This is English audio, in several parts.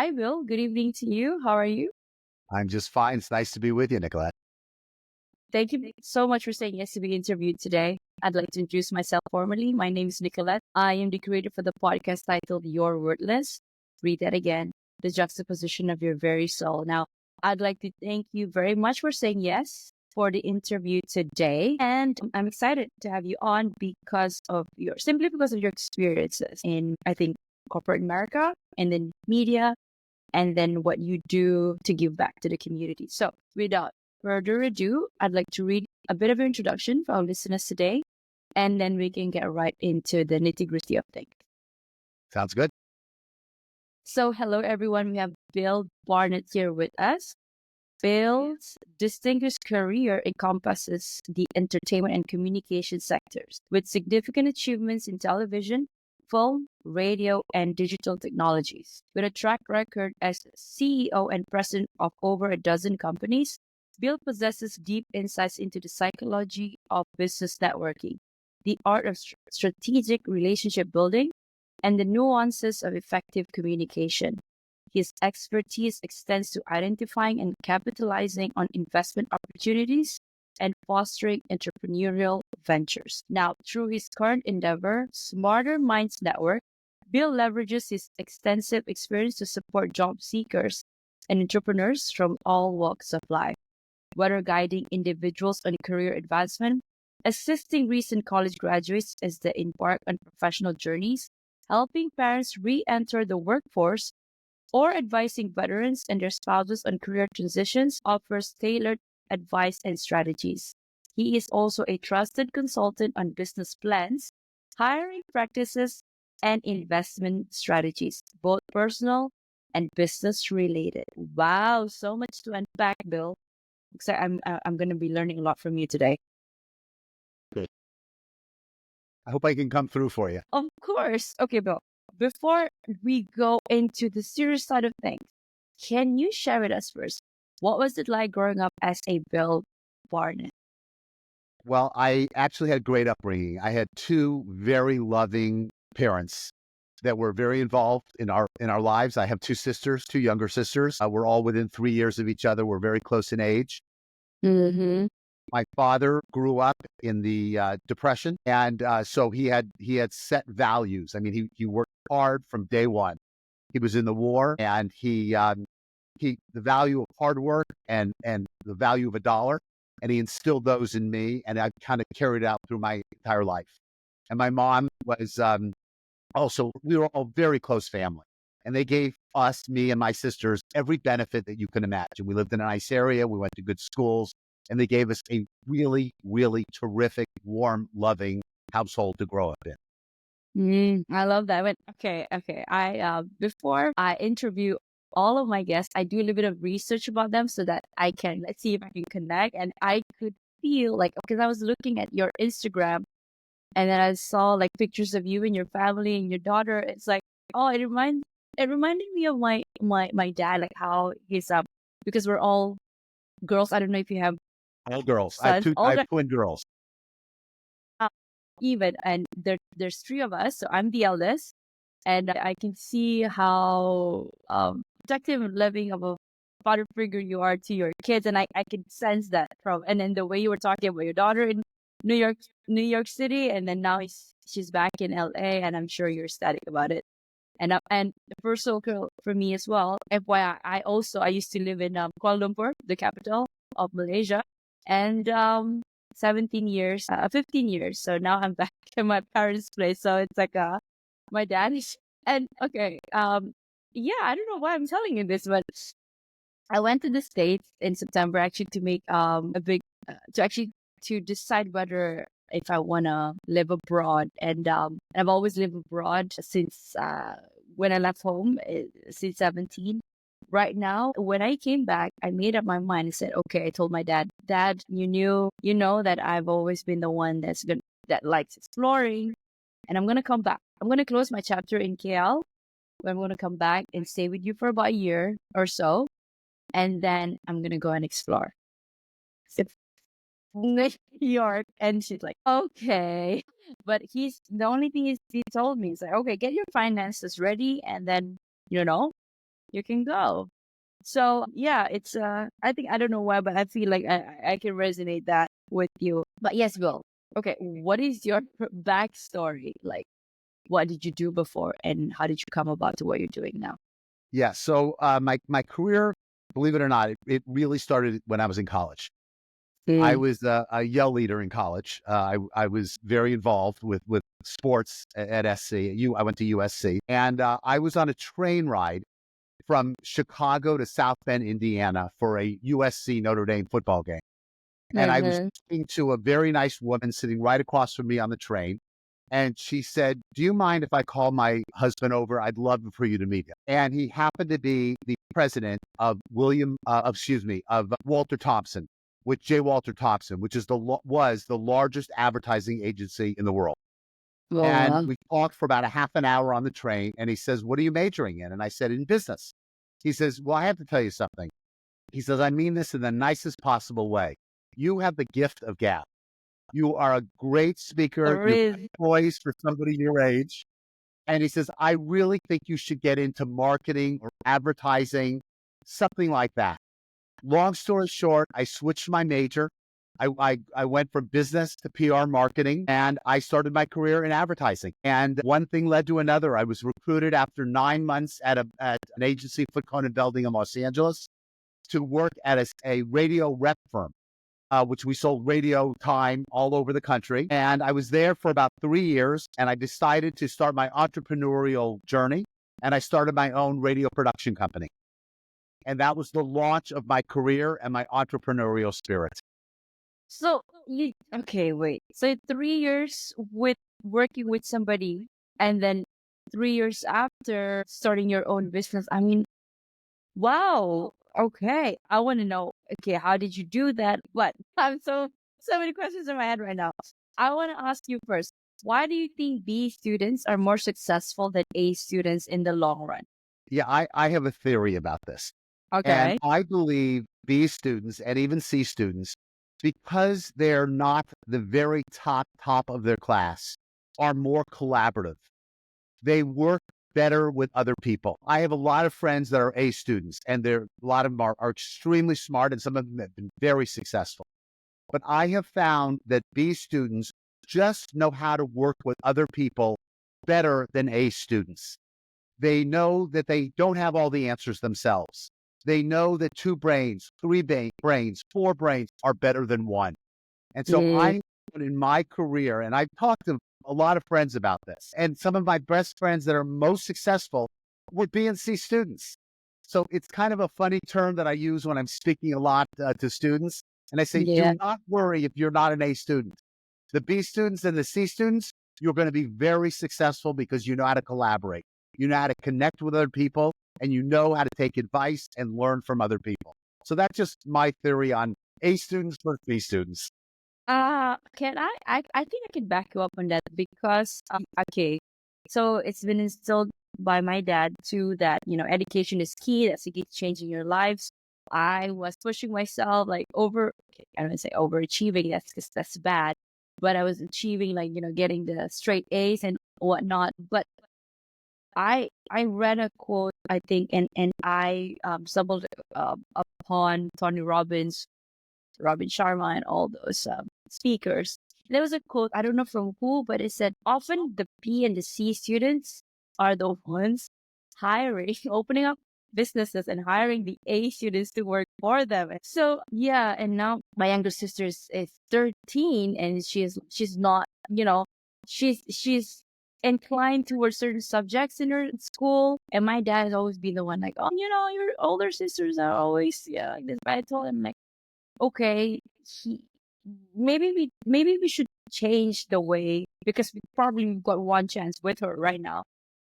Hi, Bill. Good evening to you. How are you? I'm just fine. It's nice to be with you, Nicolette. Thank you so much for saying yes to be interviewed today. I'd like to introduce myself formally. My name is Nicolette. I am the creator for the podcast titled Your Worthless. Read that again. The juxtaposition of your very soul. Now, I'd like to thank you very much for saying yes for the interview today. And I'm excited to have you on simply because of your experiences in, I think, corporate America and then media and then what you do to give back to the community. So, without further ado, I'd like to read a bit of an introduction for our listeners today, and then we can get right into the nitty gritty of things. Sounds good. So, hello everyone. We have Bill Barnett here with us. Bill's distinguished career encompasses the entertainment and communication sectors, with significant achievements in television, film, radio, and digital technologies. With a track record as CEO and president of over a dozen companies, Bill possesses deep insights into the psychology of business networking, the art of strategic relationship building, and the nuances of effective communication. His expertise extends to identifying and capitalizing on investment opportunities and fostering entrepreneurial ventures. Now, through his current endeavor, Smarter Minds Network, Bill leverages his extensive experience to support job seekers and entrepreneurs from all walks of life, whether guiding individuals on career advancement, assisting recent college graduates as they embark on professional journeys, helping parents re-enter the workforce, or advising veterans and their spouses on career transitions, offers tailored advice and strategies. He is also a trusted consultant on business plans, hiring practices, and investment strategies, both personal and business related. Wow, so much to unpack, Bill. So I'm going to be learning a lot from you today. Good. I hope I can come through for you. Of course. Okay, Bill. Before we go into the serious side of things, can you share with us first what was it like growing up as a Bill Barnett? Well, I actually had great upbringing. I had two very loving parents that were very involved in our lives. I have two sisters, two younger sisters. We're all within 3 years of each other. We're very close in age. Mm-hmm. My father grew up in the Depression, and so he had set values. I mean, he worked hard from day one. He was in the war, and the value of hard work and the value of a dollar, and he instilled those in me, and I kind of carried it out through my entire life. And my mom was also, we were all very close family, and they gave us, me and my sisters, every benefit that you can imagine. We lived in a nice area, we went to good schools, and they gave us a really, really terrific, warm, loving household to grow up in. I love that. Okay. I before I interview all of my guests, I do a little bit of research about them so that let's see if I can connect. And I could feel like, because I was looking at your Instagram and then I saw like pictures of you and your family and your daughter. It's like, oh, it reminded me of my dad, like how he's because we're all girls. I don't know if you have All girls. sons. I have twin girls. Even and there's three of us, so I'm the eldest, and I can see how protective and loving of a father figure you are to your kids, and I can sense that and then the way you were talking about your daughter in New York New York City, and then now she's back in LA, and I'm sure you're ecstatic about it. And the first circle for me as well. FYI, I used to live in Kuala Lumpur, the capital of Malaysia, and 17 years, 15 years. So now I'm back at my parents' place. So it's like my dad is, and okay, yeah, I don't know why I'm telling you this, but I went to the States in September actually to make a big to decide whether if I wanna live abroad, and I've always lived abroad since when I left home since 17. Right now, when I came back, I made up my mind and said, okay, I told my dad, Dad, you know that I've always been the one that likes exploring, and I'm gonna come back. I'm gonna close my chapter in KL. I'm gonna come back and stay with you for about a year or so, and then I'm gonna go and explore. So, New York, and she's like, okay, but the only thing is he told me is like, okay, get your finances ready, and then you know you can go. So yeah, it's I think I don't know why, but I feel like I can resonate that with you. But yes, Bill. Okay, what is your backstory? Like, what did you do before, and how did you come about to what you're doing now? Yeah. So my career, believe it or not, it really started when I was in college. I Mm. was a yell leader in college. I was very involved with sports at SC. I went to USC, and I was on a train ride from Chicago to South Bend, Indiana, for a USC Notre Dame football game. And I was Mm-hmm. speaking to a very nice woman sitting right across from me on the train. And she said, "Do you mind if I call my husband over? I'd love for you to meet him." And he happened to be the president of of Walter Thompson, with J. Walter Thompson, which is was the largest advertising agency in the world. Oh And wow. we talked for about a half an hour on the train. And he says, "What are you majoring in?" And I said, "In business." He says, "Well, I have to tell you something." He says, "I mean this in the nicest possible way. You have the gift of gab. You are a great speaker. You're Really? poised for somebody your age." And he says, "I really think you should get into marketing or advertising, something like that." Long story short, I switched my major. I went from business to PR marketing, and I started my career in advertising. And one thing led to another. I was recruited after 9 months at an agency, Foot Cone Building in Los Angeles, to work at a radio rep firm, which we sold radio time all over the country. And I was there for about 3 years, and I decided to start my entrepreneurial journey. And I started my own radio production company. And that was the launch of my career and my entrepreneurial spirit. So you okay? Wait. So 3 years with working with somebody, and then 3 years after starting your own business. I mean, wow. Okay. I want to know, okay, how did you do that? But I'm so many questions in my head right now. I want to ask you first, why do you think B students are more successful than A students in the long run? Yeah, I have a theory about this. And Okay. I believe B students and even C students, because they're not the very top of their class, are more collaborative. They work better with other people. I have a lot of friends that are A students, and a lot of them are extremely smart, and some of them have been very successful. But I have found that B students just know how to work with other people better than A students. They know that they don't have all the answers themselves. They know that two brains, three brains, four brains are better than one. And so Mm, I, in my career, and I've talked to a lot of friends about this, and some of my best friends that are most successful were B and C students. So it's kind of a funny term that I use when I'm speaking a lot to students. And I say, yeah. do not worry if you're not an A student. The B students and the C students, you're going to be very successful because you know how to collaborate. You know how to connect with other people, and you know how to take advice and learn from other people. So that's just my theory on A students versus B students. Can I think I can back you up on that because okay, so it's been instilled by my dad too that education is key. That's the key to changing your lives. I was pushing myself like over. Okay, I don't want to say overachieving. That's because that's bad. But I was achieving like getting the straight A's and whatnot. But I read a quote I think and I stumbled upon Tony Robbins, Robin Sharma, and all those speakers. There was a quote, I don't know from who, but it said, often the B and the C students are the ones hiring, opening up businesses and hiring the A students to work for them. So, yeah, and now my younger sister is 13 and she's not, she's inclined towards certain subjects in her school. And my dad has always been the one like, oh, your older sisters are always, yeah, like this. But I told him, like, okay, he maybe we should change the way because we probably got one chance with her right now.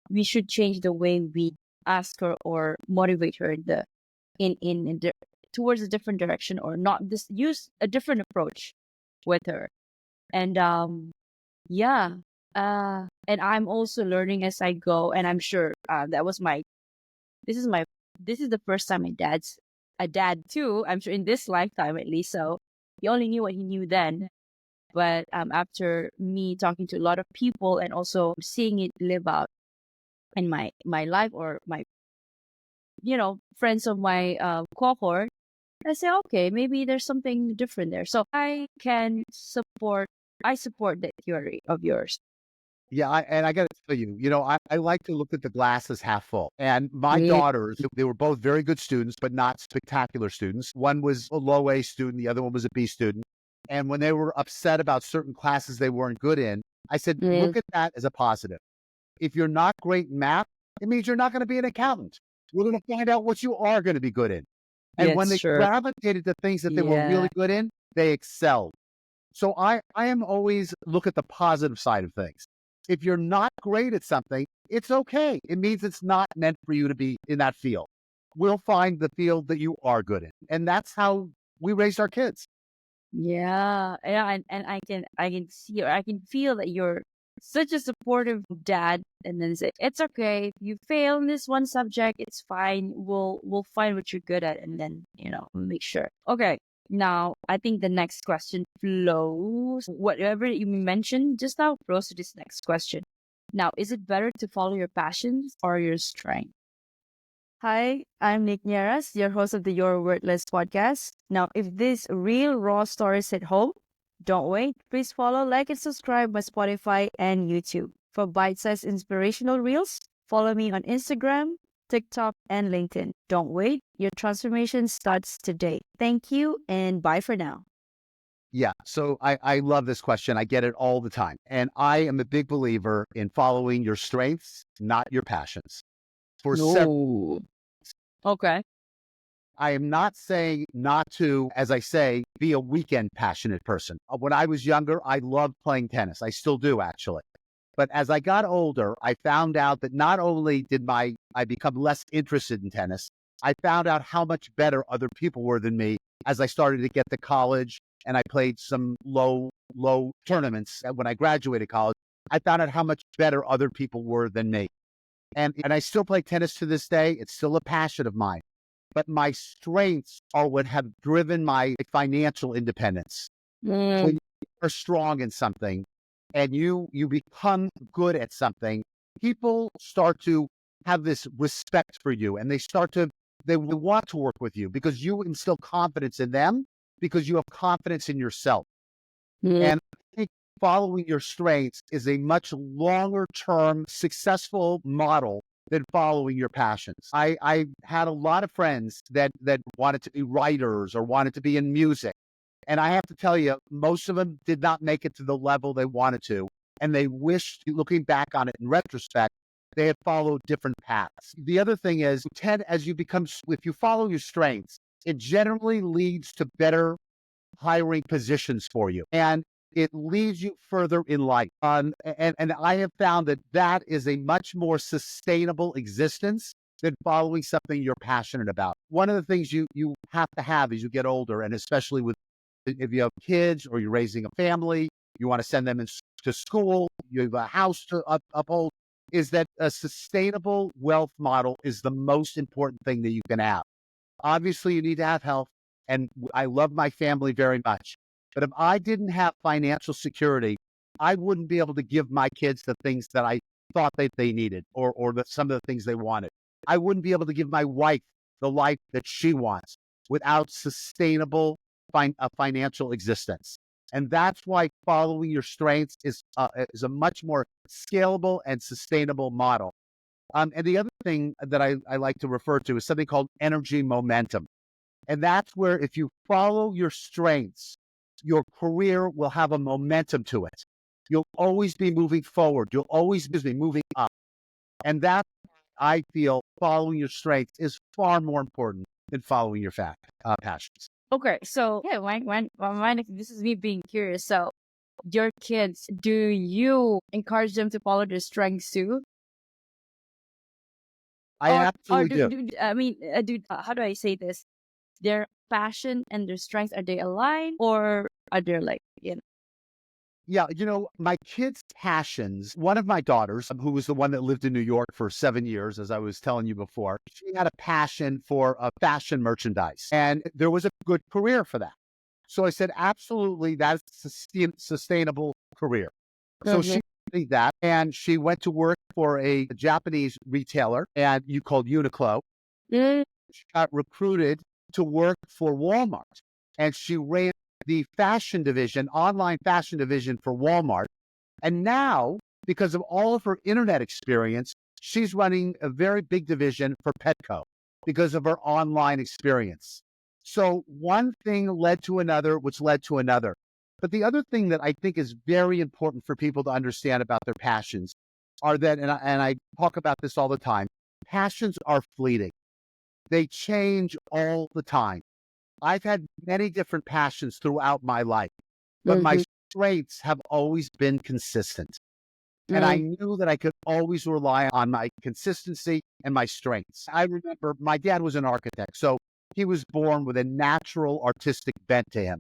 We should change the way we ask her or motivate her towards a different direction or not just use a different approach with her. And yeah, and I'm also learning as I go, and I'm sure that was my this is my this is the first time my dad's a dad too. I'm sure in this lifetime at least. So he only knew what he knew then. But after me talking to a lot of people and also seeing it live out in my life or friends of my cohort, I say, okay, maybe there's something different there. So I support that theory of yours. Yeah, and I got to tell you, I like to look at the glass as half full. And my Yeah. daughters, they were both very good students, but not spectacular students. One was a low A student, the other one was a B student. And when they were upset about certain classes they weren't good in, I said, Mm, look at that as a positive. If you're not great in math, it means you're not going to be an accountant. We're going to find out what you are going to be good in. And when yes, they sure. gravitated to things that they were Yeah. really good in, they excelled. So I am always look at the positive side of things. If you're not great at something, it's okay. It means it's not meant for you to be in that field. We'll find the field that you are good in. And that's how we raised our kids. Yeah, and I can see or I can feel that you're such a supportive dad, and then say it's okay if you fail in this one subject, it's fine. We'll find what you're good at, and then make sure. Okay, now I think the next question flows. Whatever you mentioned just now flows to this next question. Now, is it better to follow your passions or your strength? Hi, I'm Nick Nieras, your host of the Your Wordless podcast. Now, if this real raw stories hit home, don't wait. Please follow, like, and subscribe my Spotify and YouTube. For bite-sized inspirational reels, follow me on Instagram, TikTok, and LinkedIn. Don't wait. Your transformation starts today. Thank you, and bye for now. Yeah. So I love this question. I get it all the time. And I am a big believer in following your strengths, not your passions. For several No. Okay. I am not saying not to, as I say, be a weekend passionate person. When I was younger, I loved playing tennis. I still do, actually. But as I got older, I found out that not only did I become less interested in tennis, I found out how much better other people were than me as I started to get to college and I played some low tournaments. And when I graduated college, I found out how much better other people were than me. And I still play tennis to this day. It's still a passion of mine. But my strengths are what have driven my financial independence. When Mm, you are strong in something and you become good at something, people start to have this respect for you and they want to work with you because you instill confidence in them because you have confidence in yourself. mm, And I think following your strengths is a much longer term successful model than following your passions. I had a lot of friends that wanted to be writers or wanted to be in music. And I have to tell you, most of them did not make it to the level they wanted to. And they wished, looking back on it in retrospect, they had followed different paths. The other thing is, if you follow your strengths, it generally leads to better hiring positions for you. And it leads you further in life. And I have found that that is a much more sustainable existence than following something you're passionate about. One of the things you have to have as you get older, and especially if you have kids or you're raising a family, you want to send them to school, you have a house to uphold, is that a sustainable wealth model is the most important thing that you can have. Obviously, you need to have health, and I love my family very much. But if I didn't have financial security, I wouldn't be able to give my kids the things that I thought that they needed or some of the things they wanted. I wouldn't be able to give my wife the life that she wants without sustainable financial existence. And that's why following your strengths is a much more scalable and sustainable model. And the other thing that I like to refer to is something called energy momentum. And that's where if you follow your strengths, your career will have a momentum to it. You'll always be moving forward. You'll always be moving up. And that, I feel, following your strengths is far more important than following your passions. Okay, so yeah, when this is me being curious. So, your kids, do you encourage them to follow their strengths too, I or absolutely do. I mean, how do I say this? Their passion and their strengths, are they aligned, or are they like Yeah, my kids' passions, one of my daughters, who was the one that lived in New York for 7 years, as I was telling you before, she had a passion for fashion merchandise, and there was a good career for that. So I said, absolutely, that's a sustainable career. So Mhm. she did that, and she went to work for a Japanese retailer, and you called Uniqlo. Mm, She got recruited to work for Walmart, and she ran the fashion division, online fashion division for Walmart. And now, because of all of her internet experience, she's running a very big division for Petco because of her online experience. So one thing led to another, which led to another. But the other thing that I think is very important for people to understand about their passions are that, and I talk about this all the time, passions are fleeting. They change all the time. I've had many different passions throughout my life, but my mhm, strengths have always been consistent. And I mm, knew that I could always rely on my consistency and my strengths. I remember my dad was an architect, so he was born with a natural artistic bent to him.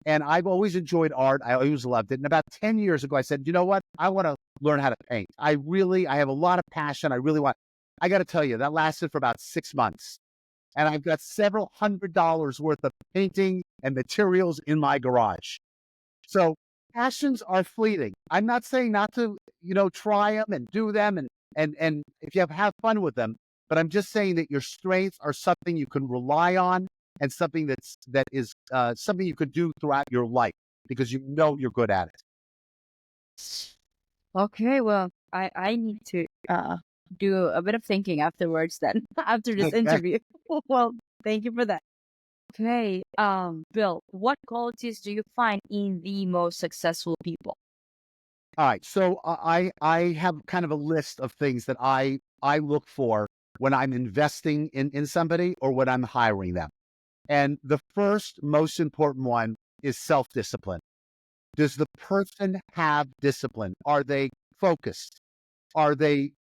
And I've always enjoyed art. I always loved it. And about 10 years ago, I said, you know what? I want to learn how to paint. I have a lot of passion. I really want, I got to tell you, that lasted for about 6 months. And I've got several $100s worth of painting and materials in my garage. So passions are fleeting. I'm not saying not to, try them and do them and if you have fun with them, but I'm just saying that your strengths are something you can rely on and something that is something you could do throughout your life because you know you're good at it. okay, well, I need to do a bit of thinking afterwards then, after this Okay. interview. Well, thank you for that. Okay, Bill, what qualities do you find in the most successful people? All right. So I have kind of a list of things that I look for when I'm investing in somebody or when I'm hiring them. And the first most important one is self-discipline. Does the person have discipline? Are they focused? Are they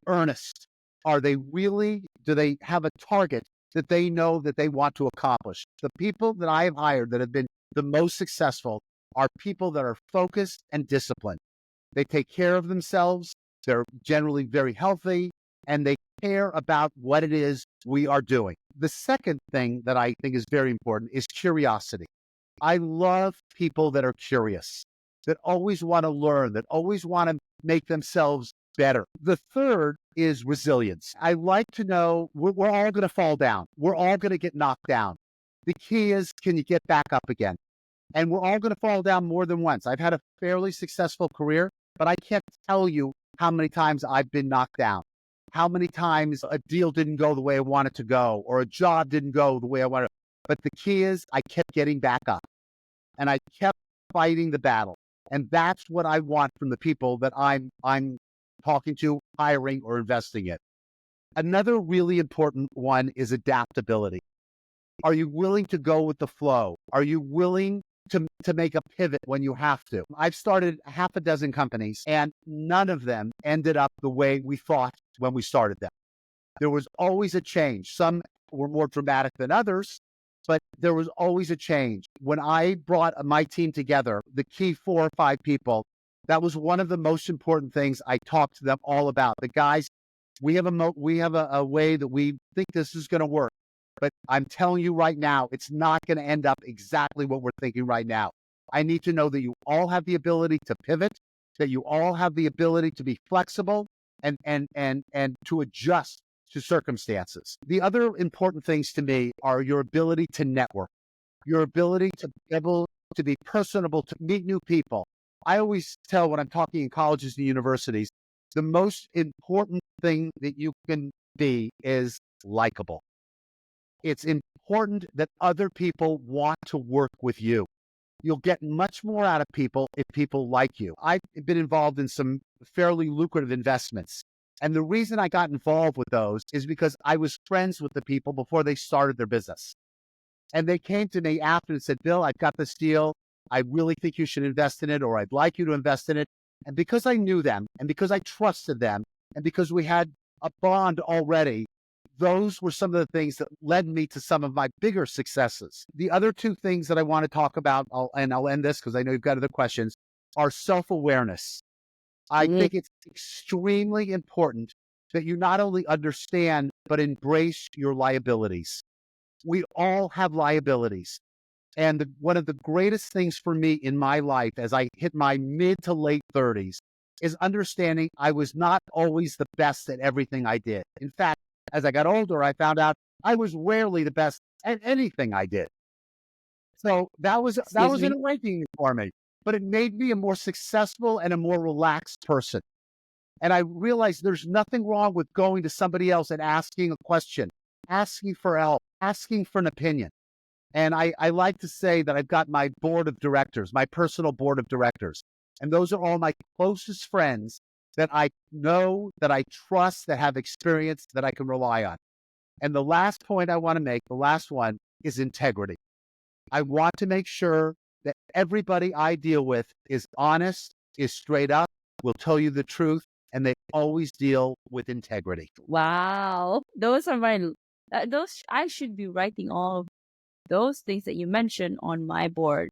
earnest? Do they have a target that they know that they want to accomplish? The people that I have hired that have been the most successful are people that are focused and disciplined. They take care of themselves. They're generally very healthy and they care about what it is we are doing. The second thing that I think is very important is curiosity. I love people that are curious, that always want to learn, that always want to make themselves better. The third is resilience. I like to know we're all going to fall down. We're all going to get knocked down. The key is, can you get back up again? And we're all going to fall down more than once. I've had a fairly successful career, but I can't tell you how many times I've been knocked down, how many times a deal didn't go the way I wanted to go, or a job didn't go the way I wanted. But the key is I kept getting back up and I kept fighting the battle. And that's what I want from the people that I'm talking to, hiring, or investing in. Another really important one is adaptability. Are you willing to go with the flow? Are you willing to make a pivot when you have to? I've started half a dozen companies and none of them ended up the way we thought when we started them. There was always a change. Some were more dramatic than others, but there was always a change. When I brought my team together, the key 4 or 5 people, that was one of the most important things I talked to them all about. The guys, we have a way that we think this is going to work. But I'm telling you right now, it's not going to end up exactly what we're thinking right now. I need to know that you all have the ability to pivot, that you all have the ability to be flexible and to adjust to circumstances. The other important things to me are your ability to network, your ability to be able to be personable, to meet new people. I always tell when I'm talking in colleges and universities, the most important thing that you can be is likable. It's important that other people want to work with you. You'll get much more out of people if people like you. I've been involved in some fairly lucrative investments. And the reason I got involved with those is because I was friends with the people before they started their business. And they came to me after and said, Bill, I've got this deal. I really think you should invest in it, or I'd like you to invest in it. And because I knew them and because I trusted them and because we had a bond already, those were some of the things that led me to some of my bigger successes. The other two things that I want to talk about, and I'll end this because I know you've got other questions, are self-awareness. I Mm, think it's extremely important that you not only understand, but embrace your liabilities. We all have liabilities. And one of the greatest things for me in my life as I hit my mid to late 30s is understanding I was not always the best at everything I did. In fact, as I got older, I found out I was rarely the best at anything I did. So that Excuse was me. enlightening for me, but it made me a more successful and a more relaxed person. And I realized there's nothing wrong with going to somebody else and asking a question, asking for help, asking for an opinion. And I like to say that I've got my board of directors, my personal board of directors. And those are all my closest friends that I know, that I trust, that have experience, that I can rely on. And the last point I want to make, the last one, is integrity. I want to make sure that everybody I deal with is honest, is straight up, will tell you the truth, and they always deal with integrity. Wow. Those are those, I should be writing all of those things that you mentioned on my board.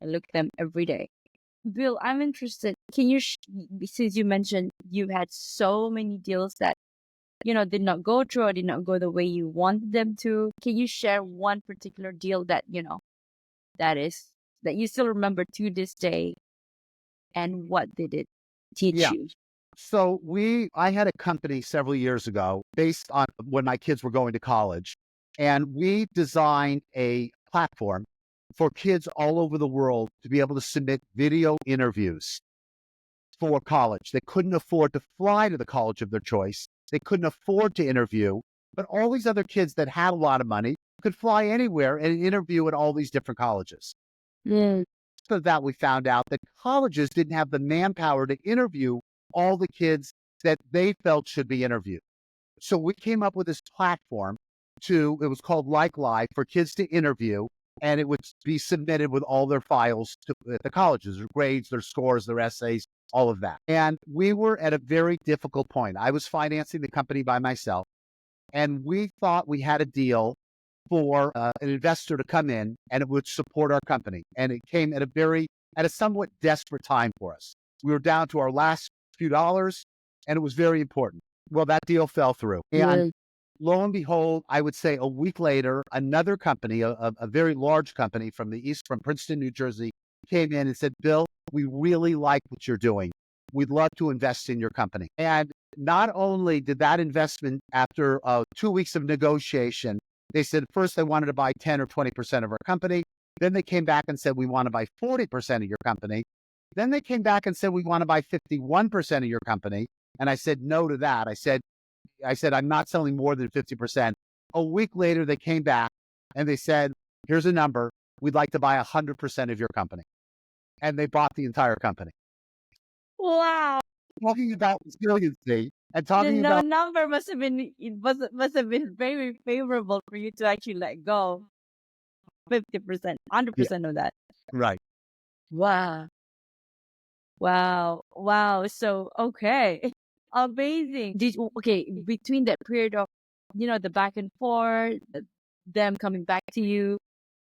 I look at them every day. Bill, I'm interested. Can you, since you mentioned you've had so many deals that, did not go through or did not go the way you wanted them to, can you share one particular deal that, that you still remember to this day, and what did it teach Yeah. you? So I had a company several years ago based on when my kids were going to college, and we designed a platform for kids all over the world to be able to submit video interviews for college. They couldn't afford to fly to the college of their choice. They couldn't afford to interview, but all these other kids that had a lot of money could fly anywhere and interview at all these different colleges. Mm. After that, we found out that colleges didn't have the manpower to interview all the kids that they felt should be interviewed. So we came up with this platform it was called Like Live, for kids to interview, and it would be submitted with all their files to the colleges, their grades, their scores, their essays, all of that. And we were at a very difficult point. I was financing the company by myself, and we thought we had a deal for an investor to come in and it would support our company. And it came at a somewhat desperate time for us. We were down to our last few dollars, and it was very important. Well, that deal fell through. And Yeah. lo and behold, I would say a week later, another company, a very large company from the East, from Princeton, New Jersey, came in and said, Bill, we really like what you're doing. We'd love to invest in your company. And not only did that investment, after 2 weeks of negotiation, they said first they wanted to buy 10 or 20% of our company. Then they came back and said, we want to buy 40% of your company. Then they came back and said, we want to buy 51% of your company. And I said no to that. I said, I'm not selling more than 50%. A week later, they came back and they said, here's a number. We'd like to buy 100% of your company. And they bought the entire company. Wow. Talking about resiliency and The talking no about, number must have been very favorable for you to actually let go 50%, yeah, 100% of that. right. Wow. Wow. Wow. So, okay. Amazing. Okay, between that period of, the back and forth, them coming back to you,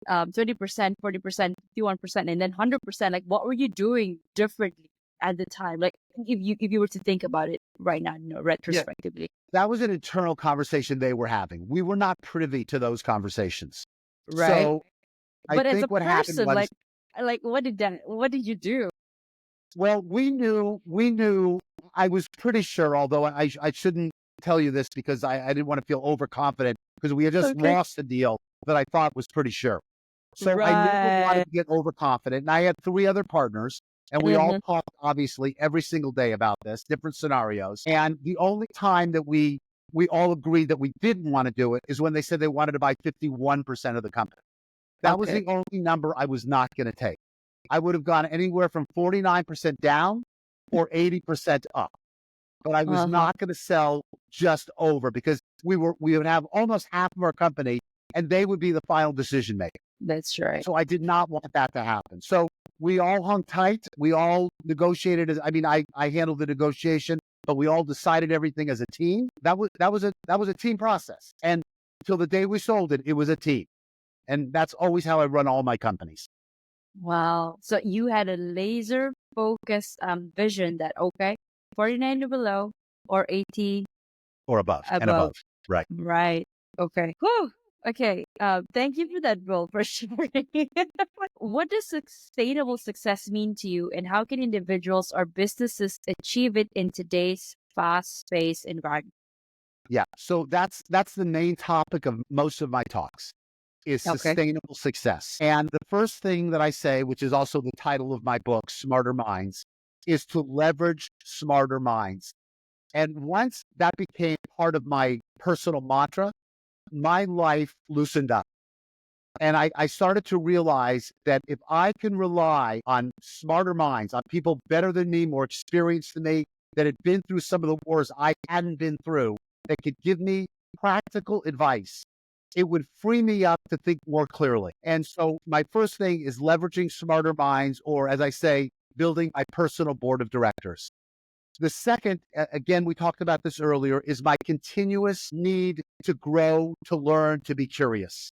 20%, 40%, 51%, and then 100%, like what were you doing differently at the time? Like if you were to think about it right now, Yeah. retrospectively. That was an internal conversation they were having. We were not privy to those conversations. Right. So I But as a think what happened person, was, like what did you do? well, we knew, I was pretty sure, although I shouldn't tell you this because I didn't want to feel overconfident because we had just Okay. lost a deal that I thought was pretty sure. So I never wanted Right. to get overconfident. And I had 3 other partners, and we all Mm-hmm. talked obviously every single day about this, different scenarios. And the only time that we all agreed that we didn't want to do it is when they said they wanted to buy 51% of the company. That was Okay. the only number I was not going to take. I would have gone anywhere from 49% down or 80% up, but I was Uh-huh. not going to sell just over because we would have almost half of our company and they would be the final decision maker. That's right. So I did not want that to happen. So we all hung tight. We all negotiated. I handled the negotiation, but we all decided everything as a team. That was a team process. And till the day we sold it, it was a team. And that's always how I run all my companies. Wow. So you had a laser focused vision that, okay, 49 to below or 80 Or above and above. above. Right. Right. Okay. Whew. Okay. Thank you for that, Bill, for sharing. What does sustainable success mean to you, and how can individuals or businesses achieve it in today's fast-paced environment? Yeah. So that's the main topic of most of my talks is Okay. sustainable success. And the first thing that I say, which is also the title of my book, Smarter Minds, is to leverage smarter minds. And once that became part of my personal mantra, my life loosened up. And I started to realize that if I can rely on smarter minds, on people better than me, more experienced than me, that had been through some of the wars I hadn't been through, that could give me practical advice, it would free me up to think more clearly. And so my first thing is leveraging smarter minds, or as I say, building my personal board of directors. The second, again, we talked about this earlier, is my continuous need to grow, to learn, to be curious.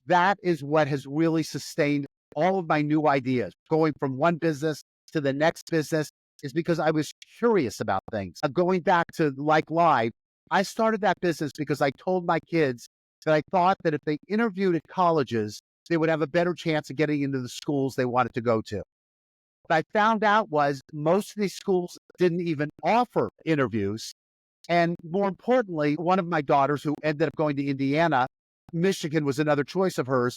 That is what has really sustained all of my new ideas. Going from one business to the next business is because I was curious about things. Going back to Like Live, I started that business because I told my kids that I thought that if they interviewed at colleges, they would have a better chance of getting into the schools they wanted to go to. What I found out was most of these schools didn't even offer interviews. And more importantly, one of my daughters who ended up going to Indiana, Michigan was another choice of hers.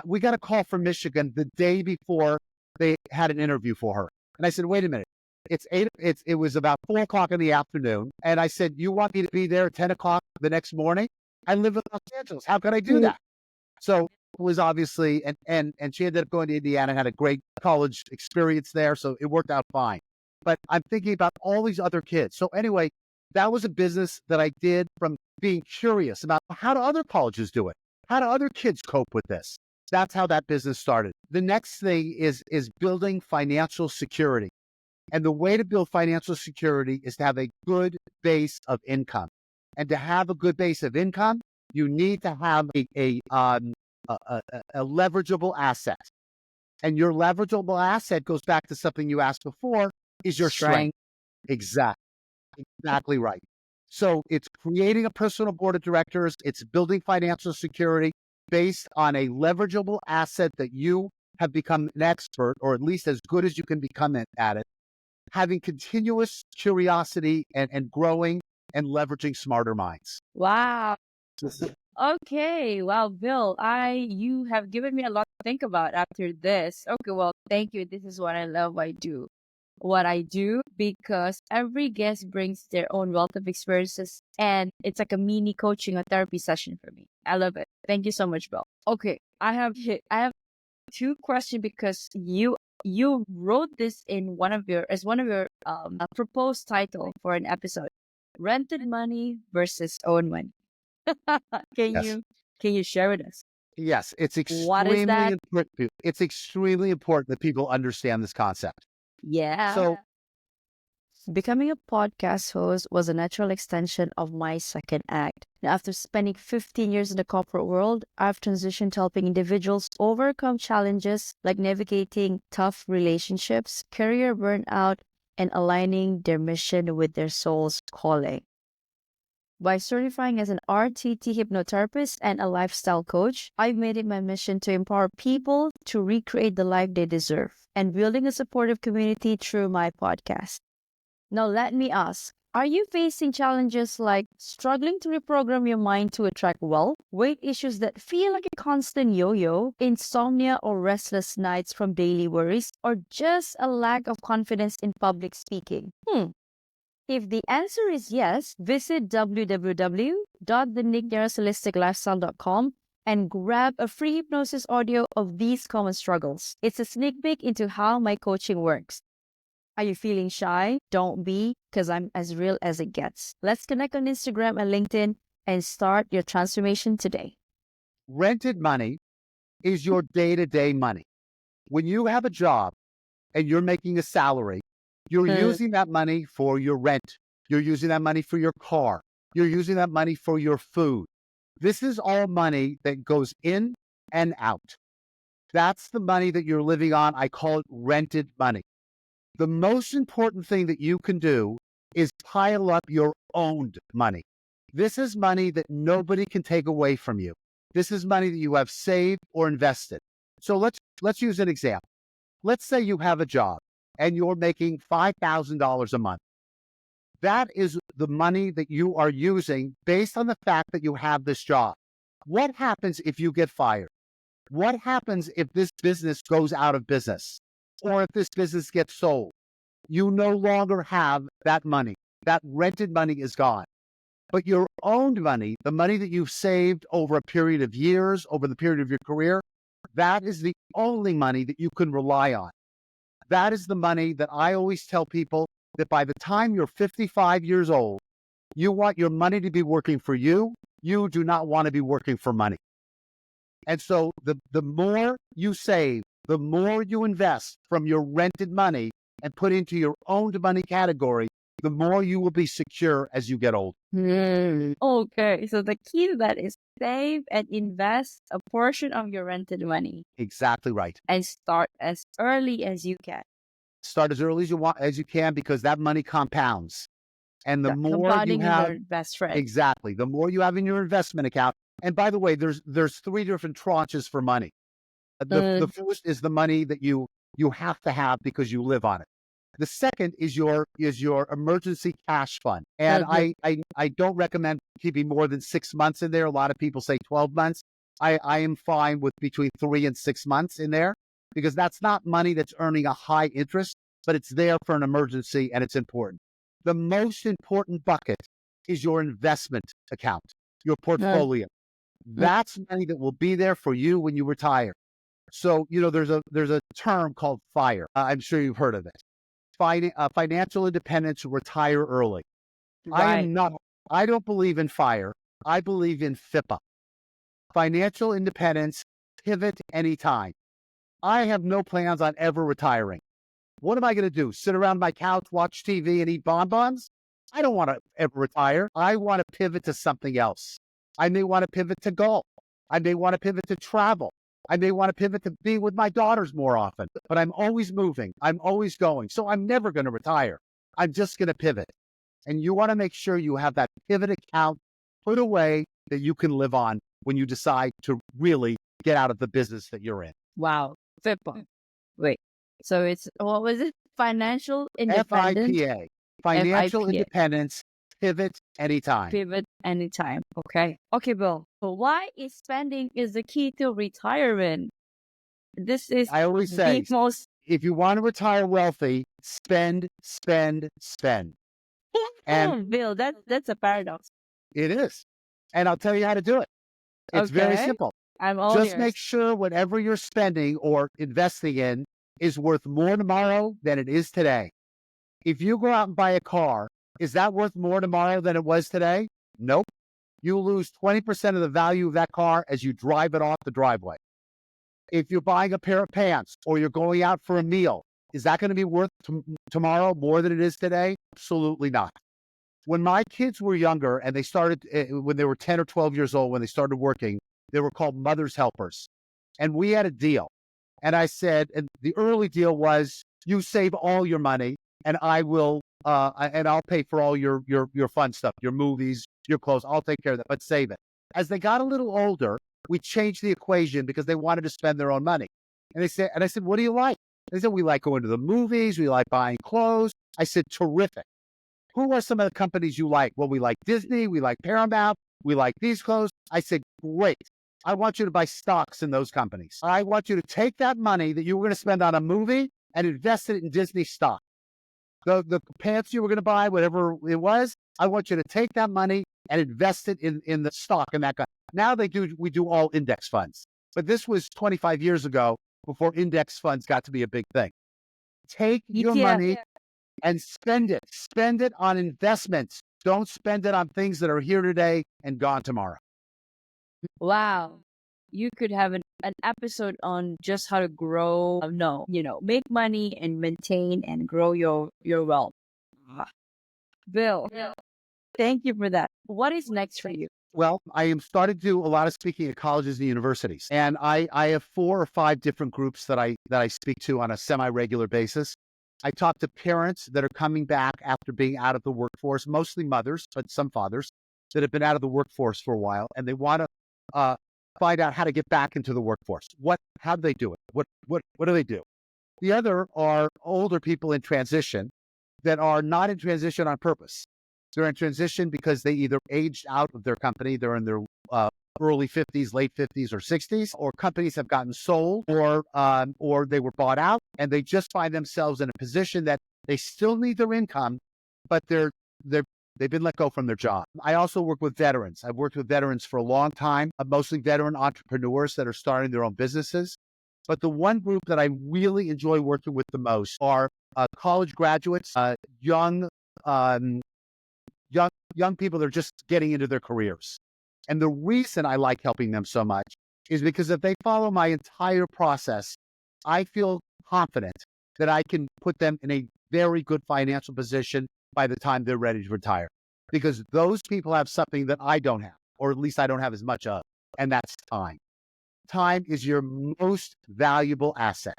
We got a call from Michigan the day before they had an interview for her. And I said, wait a minute. It was about 4 o'clock in the afternoon. And I said, you want me to be there at 10 o'clock the next morning? I live in Los Angeles. How can I do that? So it was obviously, and she ended up going to Indiana, had a great college experience there. So it worked out fine. But I'm thinking about all these other kids. So anyway, that was a business that I did from being curious about how do other colleges do it? How do other kids cope with this? That's how that business started. The next thing is building financial security. And the way to build financial security is to have a good base of income. And to have a good base of income, you need to have a leverageable asset. And your leverageable asset goes back to something you asked before, is your strength. Exactly right. So it's creating a personal board of directors. It's building financial security based on a leverageable asset that you have become an expert, or at least as good as you can become at it. Having continuous curiosity and growing and leveraging smarter minds. Wow. Okay. Wow, Bill, you have given me a lot to think about after this. Okay, well, thank you. This is what I love. What I do because every guest brings their own wealth of experiences and it's like a mini coaching or therapy session for me. I love it. Thank you so much, Bill. Okay. I have two questions because you wrote this in one of your proposed title for an episode. Rented money versus own money. Can Yes. you can you share with us? Yes, it's What is extremely that? important. It's extremely important that people understand this concept. Yeah. So Becoming a podcast host was a natural extension of my second act. Now, after spending 15 years in the corporate world, I've transitioned to helping individuals overcome challenges like navigating tough relationships, career burnout, and aligning their mission with their soul's calling. By certifying as an RTT hypnotherapist and a lifestyle coach, I've made it my mission to empower people to recreate the life they deserve and building a supportive community through my podcast. Now, let me ask, are you facing challenges like struggling to reprogram your mind to attract wealth, weight issues that feel like a constant yo-yo, insomnia or restless nights from daily worries, or just a lack of confidence in public speaking? If the answer is yes, visit www.thenicknearholisticlifestyle.com and grab a free hypnosis audio of these common struggles. It's a sneak peek into how my coaching works. Are you feeling shy? Don't be, because I'm as real as it gets. Let's connect on Instagram and LinkedIn and start your transformation today. rented money is your day-to-day money. When you have a job and you're making a salary, you're using that money for your rent. You're using that money for your car. You're using that money for your food. This is all money that goes in and out. That's the money that you're living on. I call it rented money. The most important thing that you can do is pile up your owned money. This is money that nobody can take away from you. This is money that you have saved or invested. So let's use an example. Let's say you have a job and you're making $5,000 a month. That is the money that you are using based on the fact that you have this job. What happens if you get fired? What happens if this business goes out of business or if this business gets sold? You no longer have that money. That rented money is gone. But your owned money, the money that you've saved over a period of years, over the period of your career, that is the only money that you can rely on. That is the money that I always tell people that by the time you're 55 years old, you want your money to be working for you. You do not want to be working for money. And so the more you save, the more you invest from your rented money and put into your owned money category, the more you will be secure as you get old. Okay, so the key to that is save and invest a portion of your rented money Exactly right. and start as early as you can. Start as early as you can, because that money compounds. And the Yeah, more you compounding is have, our best friend. exactly, the more you have in your investment account. And by the way, there's three different tranches for money. The first is the money that you have to have because you live on it. The second is your emergency cash fund. And I don't recommend keeping more than 6 months in there. A lot of people say 12 months. I am fine with between 3 and 6 months in there, because that's not money that's earning a high interest, but it's there for an emergency and it's important. The most important bucket is your investment account, your portfolio. That's money that will be there for you when you retire. So, there's a term called FIRE. I'm sure you've heard of it. Financial independence, retire early. Right. I don't believe in FIRE. I believe in FIPA. Financial independence, pivot anytime. I have no plans on ever retiring. What am I going to do? Sit around my couch, watch TV, and eat bonbons? I don't want to ever retire. I want to pivot to something else. I may want to pivot to golf. I may want to pivot to travel. I may want to pivot to be with my daughters more often, but I'm always moving. I'm always going. So I'm never going to retire. I'm just going to pivot. And you want to make sure you have that pivot account put away that you can live on when you decide to really get out of the business that you're in. Wow. FIPA. Wait. So it's, what was it? Financial independence. FIPA. Financial FIPA. independence, pivot anytime. Pivot anytime. Okay. Okay, Bill. So why is spending is the key to retirement? This is I always the say, most. if you want to retire wealthy, spend, spend, spend. And Bill, that's a paradox. it is. And I'll tell you how to do it. It's very Okay. simple. I'm all Just ears. make sure whatever you're spending or investing in is worth more tomorrow than it is today. If you go out and buy a car, is that worth more tomorrow than it was today? Nope. You lose 20% of the value of that car as you drive it off the driveway. If you're buying a pair of pants or you're going out for a meal, is that going to be worth tomorrow more than it is today? Absolutely not. When my kids were younger and they started, when they were 10 or 12 years old, when they started working, they were called mother's helpers. And we had a deal. And I said, and the early deal was, you save all your money and I'll pay for all your fun stuff, your movies, your clothes. I'll take care of that, but save it. As they got a little older, we changed the equation because they wanted to spend their own money. And I said, what do you like? They said, we like going to the movies. We like buying clothes. I said, terrific. Who are some of the companies you like? Well, we like Disney. We like Paramount. We like these clothes. I said, great. I want you to buy stocks in those companies. I want you to take that money that you were going to spend on a movie and invest it in Disney stock. The pants you were going to buy, whatever it was, I want you to take that money and invest it in the stock in that. Now we do all index funds. But this was 25 years ago before index funds got to be a big thing. Take your money and spend it. Spend it on investments. Don't spend it on things that are here today and gone tomorrow. Wow. You could have an episode on just how to grow, make money and maintain and grow your wealth. Bill, thank you for that. What is next for you? Well, I am starting to do a lot of speaking at colleges and universities. And I have 4 or 5 different groups that I speak to on a semi-regular basis. I talk to parents that are coming back after being out of the workforce, mostly mothers, but some fathers that have been out of the workforce for a while, and they want to find out how to get back into the workforce. How do they do it? What do they do? The other are older people in transition that are not in transition on purpose. They're in transition because they either aged out of their company, they're in their early 50s, late 50s, or 60s, or companies have gotten sold, or they were bought out, and they just find themselves in a position that they still need their income, but they've been let go from their job. I also work with veterans. I've worked with veterans for a long time, mostly veteran entrepreneurs that are starting their own businesses. But the one group that I really enjoy working with the most are college graduates, um, young people that are just getting into their careers. And the reason I like helping them so much is because if they follow my entire process, I feel confident that I can put them in a very good financial position by the time they're ready to retire. Because those people have something that I don't have, or at least I don't have as much of, and that's time. Time is your most valuable asset.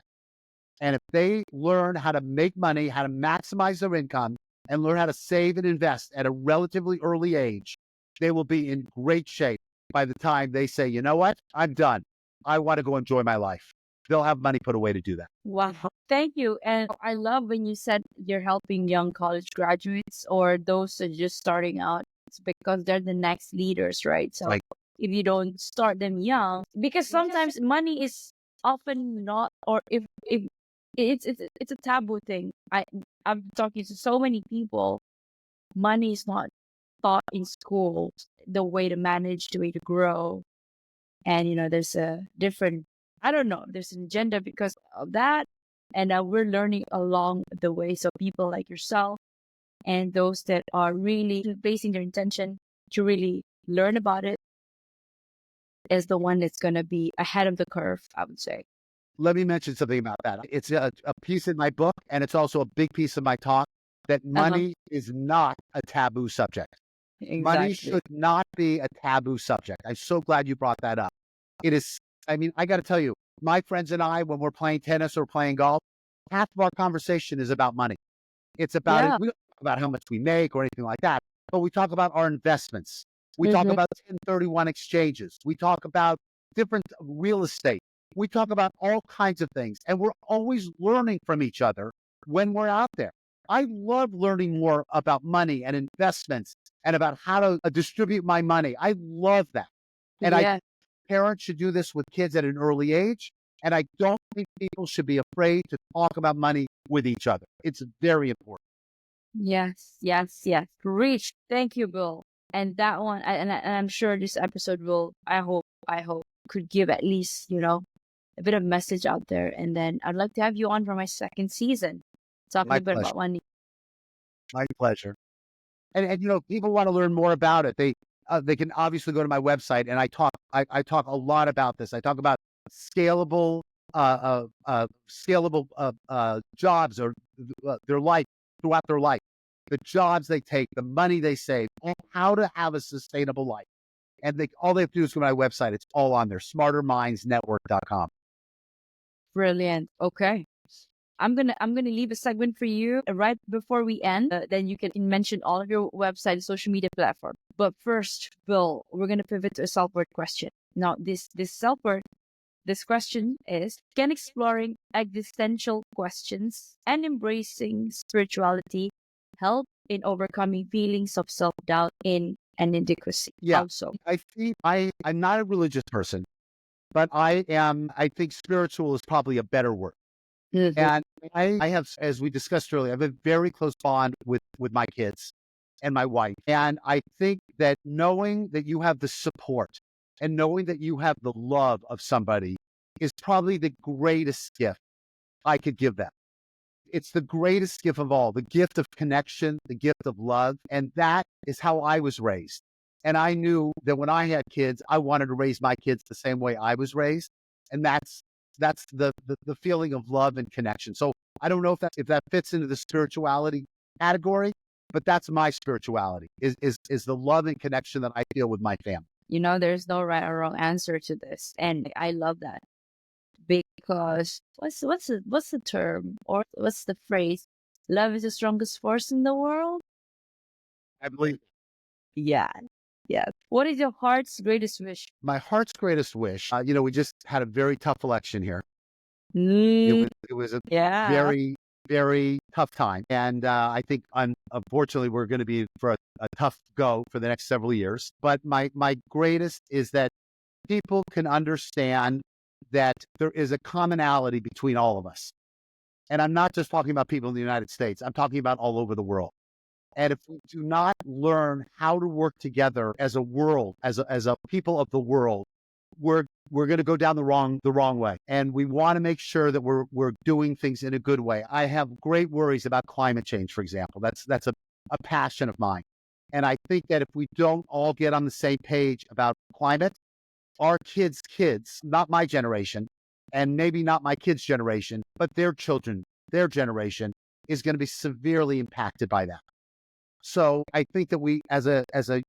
And if they learn how to make money, how to maximize their income, and learn how to save and invest at a relatively early age, they will be in great shape by the time they say, you know what, I'm done. I want to go enjoy my life. They'll have money put away to do that. Wow. Thank you. And I love when you said you're helping young college graduates or those that are just starting out. It's because they're the next leaders, right? So Right. if you don't start them young, because sometimes money is often not, or if it's a taboo thing. I'm talking to so many people. Money is not taught in school. The way to manage, the way to grow, and there's a different. I don't know. There's an agenda because of that, and we're learning along the way. So people like yourself and those that are really basing their intention to really learn about it is the one that's going to be ahead of the curve, I would say. Let me mention something about that. It's a piece in my book, and it's also a big piece of my talk, that money is not a taboo subject. Money Exactly. should not be a taboo subject. I'm so glad you brought that up. It is, I mean, I got to tell you, my friends and I, when we're playing tennis or playing golf, half of our conversation is about money. It's about Yeah. we don't talk about how much we make or anything like that, but we talk about our investments. We talk Mhm. about 1031 exchanges. We talk about different real estate. We talk about all kinds of things, and we're always learning from each other when we're out there. I love learning more about money and investments and about how to distribute my money. I love that. And I Yeah. think parents should do this with kids at an early age. And I don't think people should be afraid to talk about money with each other. It's very important. Yes. Yes. Yes. Reach. Thank you, Bill. And that one, and I'm sure this episode will. I hope could give at least a bit of message out there. And then I'd like to have you on for my second season, talk a My little bit pleasure. about money. My pleasure. And people want to learn more about it. They can obviously go to my website, and I talk a lot about this. I talk about scalable jobs or their life throughout their life, the jobs they take, the money they save, and how to have a sustainable life. And all they have to do is go to my website. It's all on there, smartermindsnetwork.com. Brilliant. Okay. I'm gonna leave a segment for you right before we end. Then you can mention all of your website, social media platform. But first, Bill, we're gonna pivot to a self-worth question. Now, this question is: can exploring existential questions and embracing spirituality help in overcoming feelings of self-doubt and inadequacy? Yeah, Also, I'm not a religious person, but I think spiritual is probably a better word. Mhm. And I have, as we discussed earlier, I have a very close bond with my kids and my wife. And I think that knowing that you have the support and knowing that you have the love of somebody is probably the greatest gift I could give them. It's the greatest gift of all, the gift of connection, the gift of love. And that is how I was raised. And I knew that when I had kids, I wanted to raise my kids the same way I was raised. And that's the feeling of love and connection. So I don't know if that fits into the spirituality category, but that's my spirituality is the love and connection that I feel with my family. there's no right or wrong answer to this, and I love that. Because what's the term, or what's the phrase? Love is the strongest force in the world. I believe Yeah, yeah. What is your heart's greatest wish? my heart's greatest wish. We just had a very tough election here. Mm, It was a yeah. very, very tough time. And I think unfortunately, we're going to be for a tough go for the next several years. But my greatest is that people can understand that there is a commonality between all of us. And I'm not just talking about people in the United States. I'm talking about all over the world. And if we do not learn how to work together as a world, as a people of the world, we're going to go down the wrong way. And we want to make sure that we're doing things in a good way. I have great worries about climate change, for example. That's a passion of mine. And I think that if we don't all get on the same page about climate, our kids, not my generation, and maybe not my kids' generation, but their children, their generation is going to be severely impacted by that. So I think that we, as a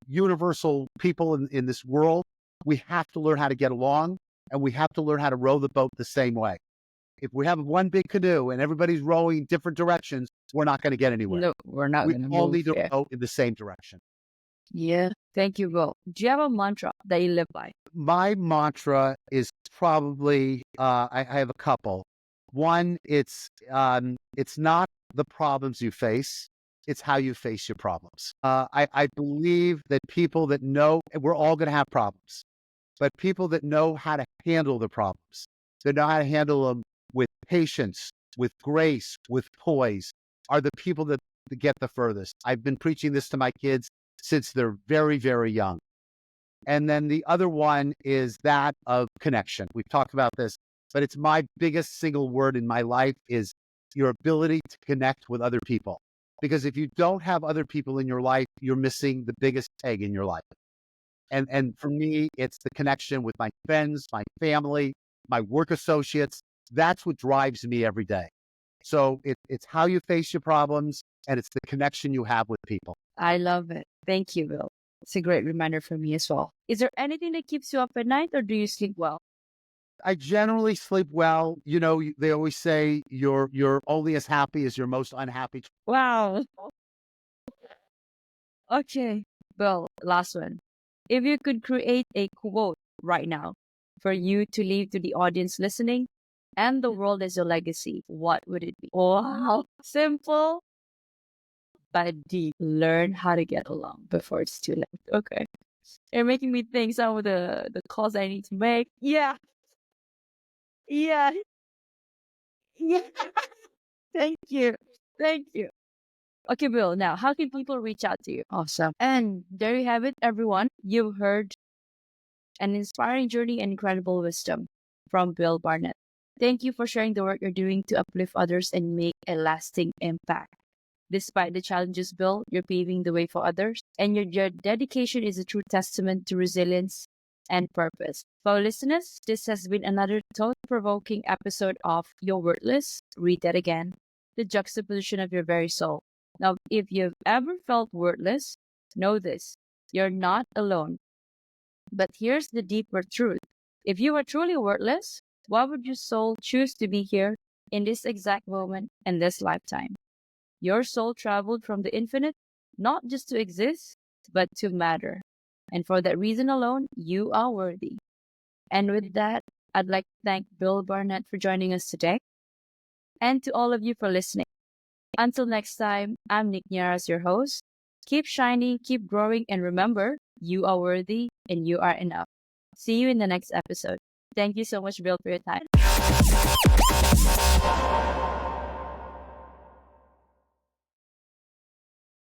universal people in this world, we have to learn how to get along, and we have to learn how to row the boat the same way. If we have one big canoe and everybody's rowing different directions, we're not going to get anywhere. No, we're not We going to all move. need to Yeah. row in the same direction. Yeah. Thank you, Will. Do you have a mantra that you live by? My mantra is probably I have a couple. One, it's not the problems you face, it's how you face your problems. I believe that people that know, we're all going to have problems, but people that know how to handle the problems, that know how to handle them with patience, with grace, with poise, are the people that get the furthest. I've been preaching this to my kids since they're very, very young. And then the other one is that of connection. We've talked about this, but it's my biggest single word in my life is your ability to connect with other people. Because if you don't have other people in your life, you're missing the biggest egg in your life. And for me, it's the connection with my friends, my family, my work associates. That's what drives me every day. So it's how you face your problems, and it's the connection you have with people. I love it. Thank you, Will. It's a great reminder for me as well. Is there anything that keeps you up at night, or do you sleep well? I generally sleep well. You know, they always say you're only as happy as your most unhappy. Wow. Okay, Bill, last one. If you could create a quote right now for you to leave to the audience listening and the world as your legacy, what would it be? Wow. Simple but deep. Learn how to get along before it's too late. Okay. You're making me think some of the calls I need to make. Yeah. Yeah. Yeah. Thank you. Thank you. Okay, Bill, now how can people reach out to you? Awesome. And there you have it, everyone. You've heard an inspiring journey and incredible wisdom from Bill Barnett. Thank you for sharing the work you're doing to uplift others and make a lasting impact. Despite the challenges, Bill, you're paving the way for others, and your dedication is a true testament to resilience and purpose. For our listeners, this has been another thought-provoking episode of You're Worthless. Read that again. The juxtaposition of your very soul. Now, if you've ever felt worthless, know this. You're not alone. But here's the deeper truth. If you are truly worthless, why would your soul choose to be here in this exact moment in this lifetime? Your soul traveled from the infinite, not just to exist, but to matter. And for that reason alone, you are worthy. And with that, I'd like to thank Bill Barnett for joining us today, and to all of you for listening. Until next time, I'm Nick Nieras, your host. Keep shining, keep growing, and remember, you are worthy and you are enough. See you in the next episode. Thank you so much, Bill, for your time.